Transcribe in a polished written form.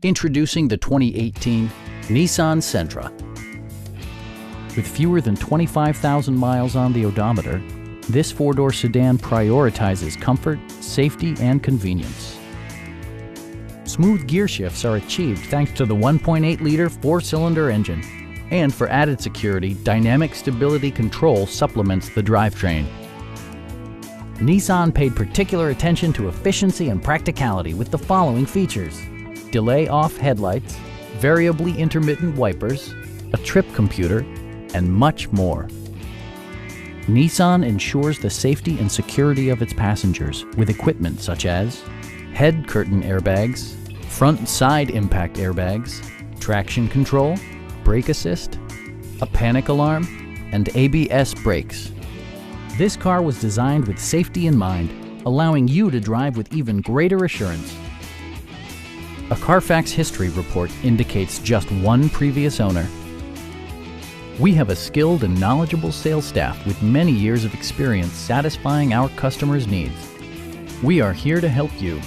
Introducing the 2018 Nissan Sentra. With fewer than 25,000 miles on the odometer, this four-door sedan prioritizes comfort, safety, and convenience. Smooth gear shifts are achieved thanks to the 1.8-liter four-cylinder engine. And for added security, dynamic stability control supplements the drivetrain. Nissan paid particular attention to efficiency and practicality with the following features: delay-off headlights, variably intermittent wipers, a trip computer, and much more. Nissan ensures the safety and security of its passengers with equipment such as head curtain airbags, front and side impact airbags, traction control, brake assist, a panic alarm, and ABS brakes. This car was designed with safety in mind, allowing you to drive with even greater assurance. A Carfax history report indicates just one previous owner. We have a skilled and knowledgeable sales staff with many years of experience satisfying our customers' needs. We are here to help you.